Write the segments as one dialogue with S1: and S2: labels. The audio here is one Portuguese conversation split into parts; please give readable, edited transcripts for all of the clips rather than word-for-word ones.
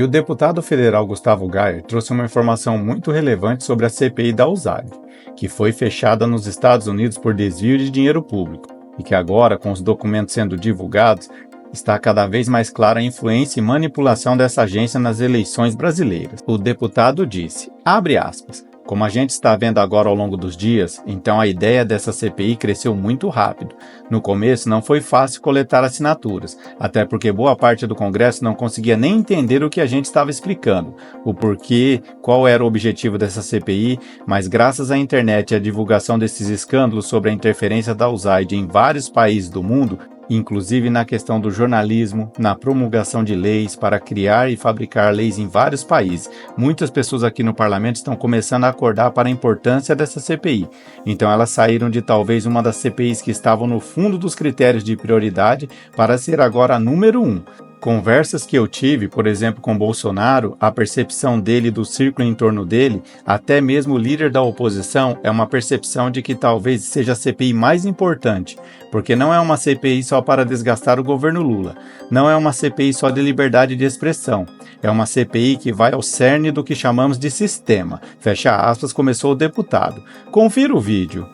S1: E o deputado federal Gustavo Gayer trouxe uma informação muito relevante sobre a CPI da USAID, que foi fechada nos Estados Unidos por desvio de dinheiro público, e que agora, com os documentos sendo divulgados, está cada vez mais clara a influência e manipulação dessa agência nas eleições brasileiras. O deputado disse, abre aspas, como a gente está vendo agora ao longo dos dias, então a ideia dessa CPI cresceu muito rápido. No começo não foi fácil coletar assinaturas, até porque boa parte do Congresso não conseguia nem entender o que a gente estava explicando, o porquê, qual era o objetivo dessa CPI, mas graças à internet e à divulgação desses escândalos sobre a interferência da USAID em vários países do mundo, inclusive na questão do jornalismo, na promulgação de leis para criar e fabricar leis em vários países. Muitas pessoas aqui no parlamento estão começando a acordar para a importância dessa CPI. Então elas saíram de talvez uma das CPIs que estavam no fundo dos critérios de prioridade para ser agora a número 1. Conversas que eu tive, por exemplo, com Bolsonaro, a percepção dele do círculo em torno dele, até mesmo o líder da oposição, é uma percepção de que talvez seja a CPI mais importante, porque não é uma CPI só para desgastar o governo Lula, não é uma CPI só de liberdade de expressão, é uma CPI que vai ao cerne do que chamamos de sistema, fecha aspas, começou o deputado. Confira o vídeo.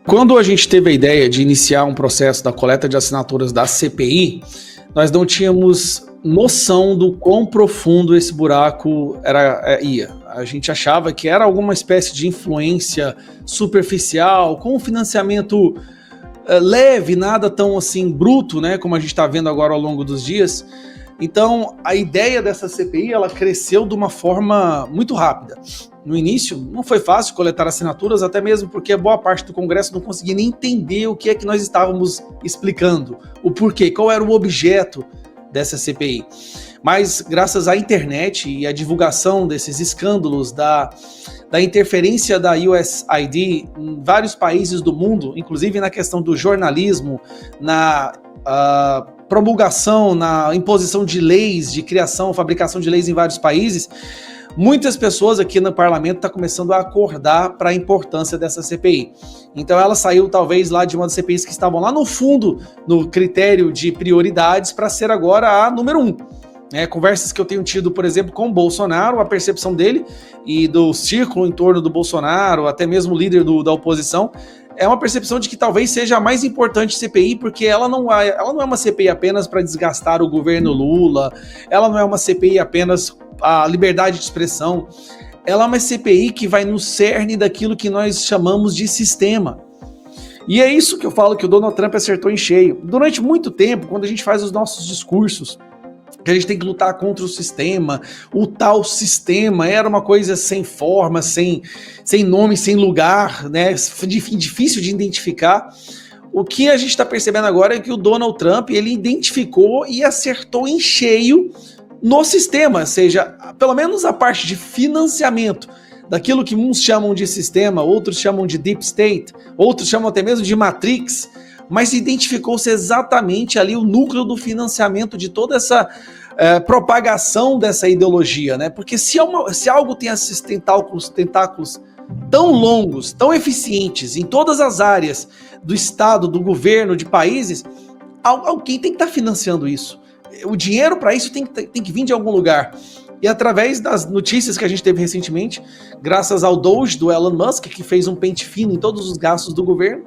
S2: Quando a gente teve a ideia de iniciar um processo da coleta de assinaturas da CPI, nós não tínhamos noção do quão profundo esse buraco ia. A gente achava que era alguma espécie de influência superficial, com um financiamento leve, nada tão assim bruto, né, como a gente está vendo agora ao longo dos dias. Então, a ideia dessa CPI, ela cresceu de uma forma muito rápida. No início, não foi fácil coletar assinaturas, até mesmo porque boa parte do Congresso não conseguia nem entender o que é que nós estávamos explicando, o porquê, qual era o objeto dessa CPI. Mas, graças à internet e à divulgação desses escândalos da interferência da USAID em vários países do mundo, inclusive na questão do jornalismo, na promulgação, na imposição de leis, de criação, fabricação de leis em vários países, muitas pessoas aqui no parlamento estão começando a acordar para a importância dessa CPI. Então ela saiu talvez lá de uma das CPIs que estavam lá no fundo, no critério de prioridades, para ser agora a número 1. Conversas que eu tenho tido, por exemplo, com o Bolsonaro, a percepção dele e do círculo em torno do Bolsonaro, até mesmo o líder da oposição, é uma percepção de que talvez seja a mais importante CPI, porque ela não é uma CPI apenas para desgastar o governo Lula, ela não é uma CPI apenas a liberdade de expressão, ela é uma CPI que vai no cerne daquilo que nós chamamos de sistema. E é isso que eu falo que o Donald Trump acertou em cheio. Durante muito tempo, quando a gente faz os nossos discursos, que a gente tem que lutar contra o sistema, o tal sistema era uma coisa sem forma, sem nome, sem lugar, né? Difícil de identificar. O que a gente está percebendo agora é que o Donald Trump, ele identificou e acertou em cheio no sistema, ou seja, pelo menos a parte de financiamento, daquilo que uns chamam de sistema, outros chamam de deep state, outros chamam até mesmo de matrix, mas identificou-se exatamente ali o núcleo do financiamento de toda essa propagação dessa ideologia, né? Porque se algo tem esses tentáculos tão longos, tão eficientes em todas as áreas do Estado, do governo, de países, alguém tem que estar financiando isso. O dinheiro para isso tem que vir de algum lugar. E através das notícias que a gente teve recentemente, graças ao Doge do Elon Musk, que fez um pente fino em todos os gastos do governo,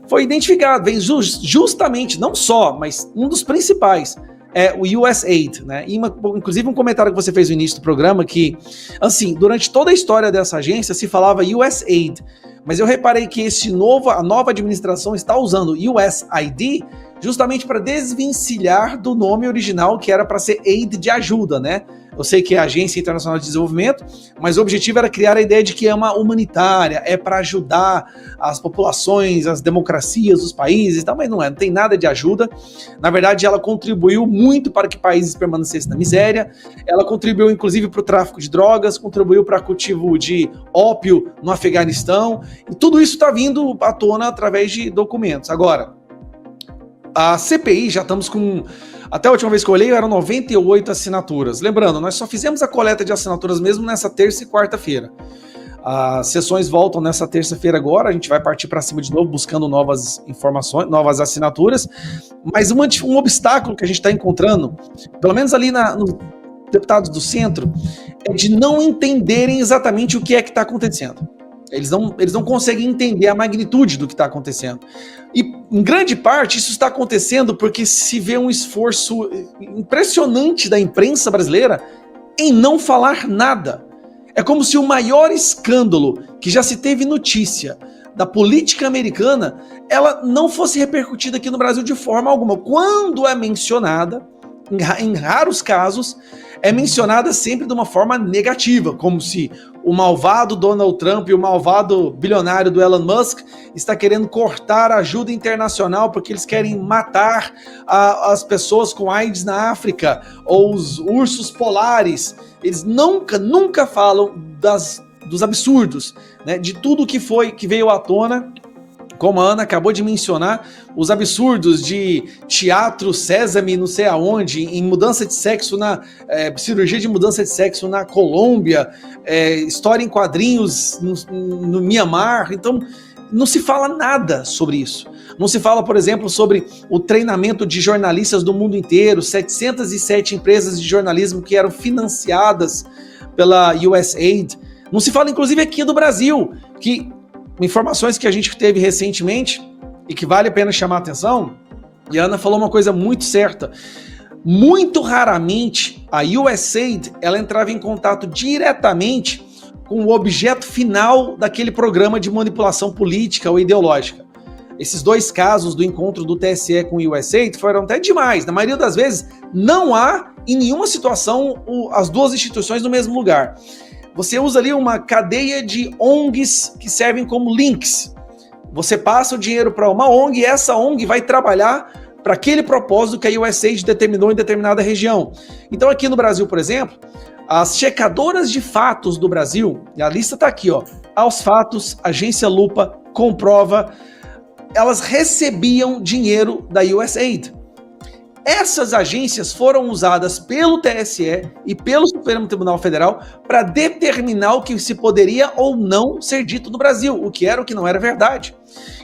S2: foi identificado, vem justamente, não só, mas um dos principais, é o USAID, né? Inclusive um comentário que você fez no início do programa, que, assim, durante toda a história dessa agência se falava USAID, mas eu reparei que a nova administração está usando USAID justamente para desvencilhar do nome original, que era para ser aid de ajuda, né? Eu sei que é a Agência Internacional de Desenvolvimento, mas o objetivo era criar a ideia de que é uma humanitária, é para ajudar as populações, as democracias, os países, mas não tem nada de ajuda. Na verdade, ela contribuiu muito para que países permanecessem na miséria, ela contribuiu inclusive para o tráfico de drogas, contribuiu para o cultivo de ópio no Afeganistão, e tudo isso está vindo à tona através de documentos. Agora, a CPI, já estamos com... Até a última vez que eu olhei, eram 98 assinaturas. Lembrando, nós só fizemos a coleta de assinaturas mesmo nessa terça e quarta-feira. As sessões voltam nessa terça-feira agora, a gente vai partir para cima de novo, buscando novas informações, novas assinaturas. Mas um obstáculo que a gente está encontrando, pelo menos ali deputados do centro é de não entenderem exatamente o que é que está acontecendo. Eles não conseguem entender a magnitude do que está acontecendo. E, em grande parte, isso está acontecendo porque se vê um esforço impressionante da imprensa brasileira em não falar nada. É como se o maior escândalo que já se teve notícia da política americana, ela não fosse repercutida aqui no Brasil de forma alguma. Quando é mencionada, em raros casos, é mencionada sempre de uma forma negativa, como se o malvado Donald Trump e o malvado bilionário do Elon Musk está querendo cortar a ajuda internacional porque eles querem matar as pessoas com AIDS na África, ou os ursos polares. Eles nunca falam dos absurdos, né, de tudo que veio à tona, como a Ana acabou de mencionar, os absurdos de teatro Sésame não sei aonde, em mudança de sexo, cirurgia de mudança de sexo na Colômbia, história em quadrinhos no Mianmar. Então, não se fala nada sobre isso. Não se fala, por exemplo, sobre o treinamento de jornalistas do mundo inteiro, 707 empresas de jornalismo que eram financiadas pela USAID. Não se fala, inclusive, aqui do Brasil, que informações que a gente teve recentemente e que vale a pena chamar a atenção, e a Ana falou uma coisa muito certa. Muito raramente a USAID ela entrava em contato diretamente com o objeto final daquele programa de manipulação política ou ideológica. Esses dois casos do encontro do TSE com o USAID foram até demais. Na maioria das vezes, não há em nenhuma situação as duas instituições no mesmo lugar. Você usa ali uma cadeia de ONGs que servem como links. Você passa o dinheiro para uma ONG e essa ONG vai trabalhar para aquele propósito que a USAID determinou em determinada região. Então aqui no Brasil, por exemplo, as checadoras de fatos do Brasil, e a lista está aqui, ó, Aos Fatos, Agência Lupa, Comprova, elas recebiam dinheiro da USAID. Essas agências foram usadas pelo TSE e pelo Supremo Tribunal Federal para determinar o que se poderia ou não ser dito no Brasil, o que era o que não era verdade.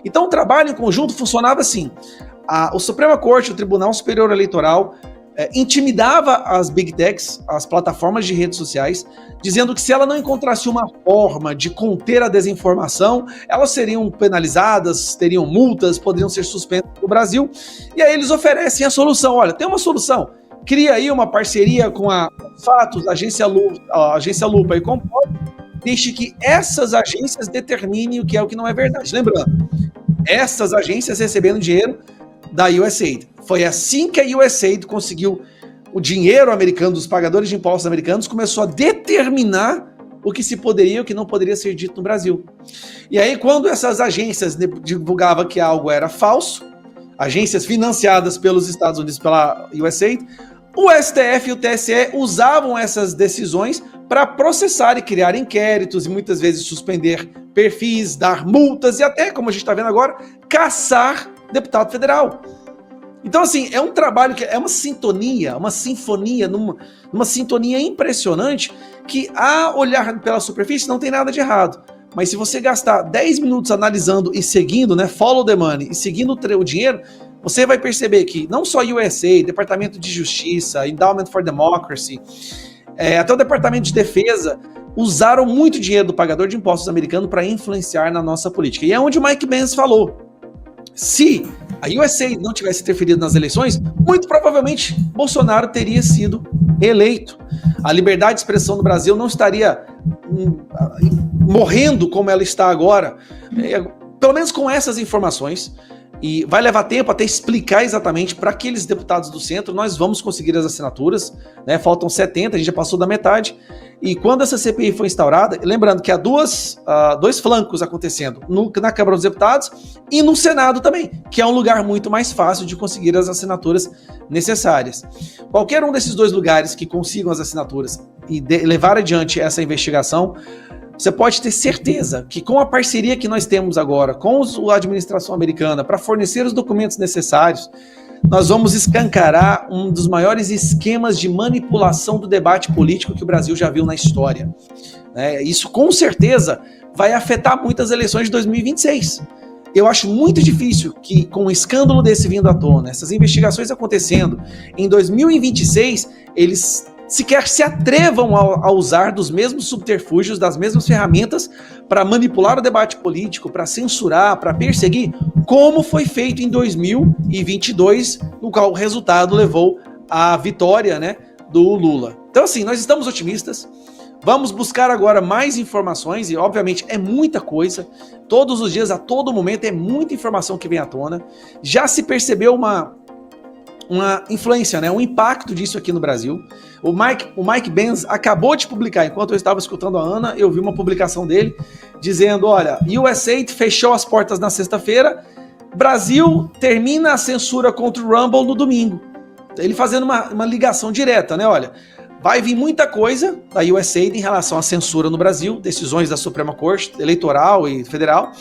S2: Então o trabalho em conjunto funcionava assim. O Suprema Corte, o Tribunal Superior Eleitoral, intimidava as Big Techs, as plataformas de redes sociais, dizendo que se ela não encontrasse uma forma de conter a desinformação, elas seriam penalizadas, teriam multas, poderiam ser suspensas no Brasil. E aí eles oferecem a solução. Olha, tem uma solução. Cria aí uma parceria com a Fatos, a Agência Lupa e Comprova, deixe que essas agências determinem o que é o que não é verdade. Lembrando, essas agências recebendo dinheiro da USAID. Foi assim que a USAID conseguiu o dinheiro americano dos pagadores de impostos americanos, começou a determinar o que se poderia e o que não poderia ser dito no Brasil. E aí, quando essas agências divulgavam que algo era falso, agências financiadas pelos Estados Unidos, pela USAID, o STF e o TSE usavam essas decisões para processar e criar inquéritos e muitas vezes suspender perfis, dar multas e até, como a gente está vendo agora, caçar deputado federal. Então, assim, é um trabalho que é uma sintonia, uma sinfonia, numa sintonia impressionante que, a olhar pela superfície, não tem nada de errado. Mas se você gastar 10 minutos analisando e seguindo, né, follow the money, e seguindo o dinheiro, você vai perceber que não só USA, Departamento de Justiça, Endowment for Democracy, até o Departamento de Defesa, usaram muito dinheiro do pagador de impostos americano para influenciar na nossa política. E é onde o Mike Pence falou. Se a USA não tivesse interferido nas eleições, muito provavelmente Bolsonaro teria sido eleito. A liberdade de expressão no Brasil não estaria morrendo como ela está agora, pelo menos com essas informações. E vai levar tempo até explicar exatamente para aqueles deputados do centro. Nós vamos conseguir as assinaturas, né? Faltam 70, a gente já passou da metade. E quando essa CPI foi instaurada, lembrando que há dois flancos acontecendo, na Câmara dos Deputados e no Senado também, que é um lugar muito mais fácil de conseguir as assinaturas necessárias. Qualquer um desses dois lugares que consigam as assinaturas e levar adiante essa investigação, você pode ter certeza que com a parceria que nós temos agora com a administração americana para fornecer os documentos necessários, nós vamos escancarar um dos maiores esquemas de manipulação do debate político que o Brasil já viu na história. Isso com certeza vai afetar muitas eleições de 2026. Eu acho muito difícil que, com um escândalo desse vindo à tona, essas investigações acontecendo, em 2026, eles sequer se atrevam a usar dos mesmos subterfúgios, das mesmas ferramentas para manipular o debate político, para censurar, para perseguir, como foi feito em 2022, no qual o resultado levou à vitória, né, do Lula. Então, assim, nós estamos otimistas. Vamos buscar agora mais informações e, obviamente, é muita coisa. Todos os dias, a todo momento, é muita informação que vem à tona. Já se percebeu uma influência, né, um impacto disso aqui no Brasil. O Mike Benz acabou de publicar, enquanto eu estava escutando a Ana, eu vi uma publicação dele dizendo, olha, USA fechou as portas na sexta-feira, Brasil termina a censura contra o Rumble no domingo. Ele fazendo uma ligação direta, né, olha, vai vir muita coisa da USAID em relação à censura no Brasil, decisões da Suprema Corte Eleitoral e Federal,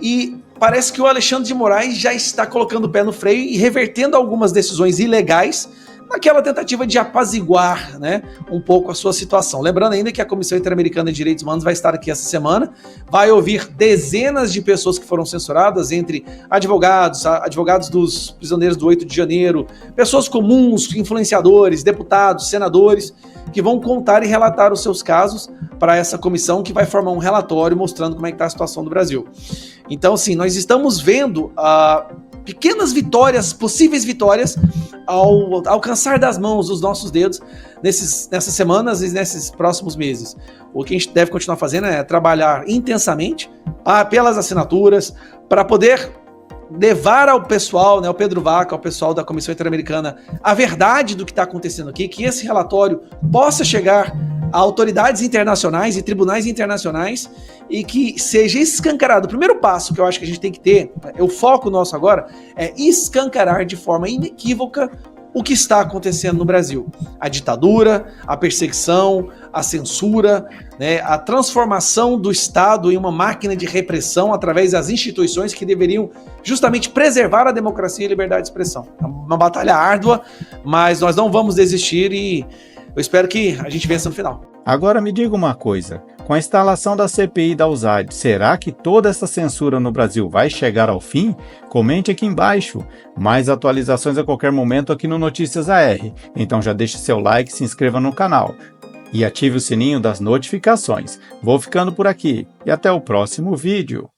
S2: e parece que o Alexandre de Moraes já está colocando o pé no freio e revertendo algumas decisões ilegais naquela tentativa de apaziguar, né, um pouco a sua situação. Lembrando ainda que a Comissão Interamericana de Direitos Humanos vai estar aqui essa semana, vai ouvir dezenas de pessoas que foram censuradas, entre advogados dos prisioneiros do 8 de janeiro, pessoas comuns, influenciadores, deputados, senadores, que vão contar e relatar os seus casos para essa comissão que vai formar um relatório mostrando como é que está a situação do Brasil. Então, sim, nós estamos vendo pequenas vitórias, possíveis vitórias, ao alcançar das mãos dos nossos dedos nessas semanas e nesses próximos meses. O que a gente deve continuar fazendo é trabalhar intensamente pelas assinaturas, para poder levar ao pessoal, né, ao Pedro Vaca, ao pessoal da Comissão Interamericana, a verdade do que está acontecendo aqui, que esse relatório possa chegar a autoridades internacionais e tribunais internacionais e que seja escancarado. O primeiro passo que eu acho que a gente tem que ter, o foco nosso agora, é escancarar de forma inequívoca o que está acontecendo no Brasil. A ditadura, a perseguição, a censura, né, a transformação do Estado em uma máquina de repressão através das instituições que deveriam justamente preservar a democracia e a liberdade de expressão. É uma batalha árdua, mas nós não vamos desistir e eu espero que a gente vença no final.
S1: Agora me diga uma coisa, com a instalação da CPI da USAID, será que toda essa censura no Brasil vai chegar ao fim? Comente aqui embaixo. Mais atualizações a qualquer momento aqui no Notícias AR. Então já deixe seu like, se inscreva no canal e ative o sininho das notificações. Vou ficando por aqui e até o próximo vídeo.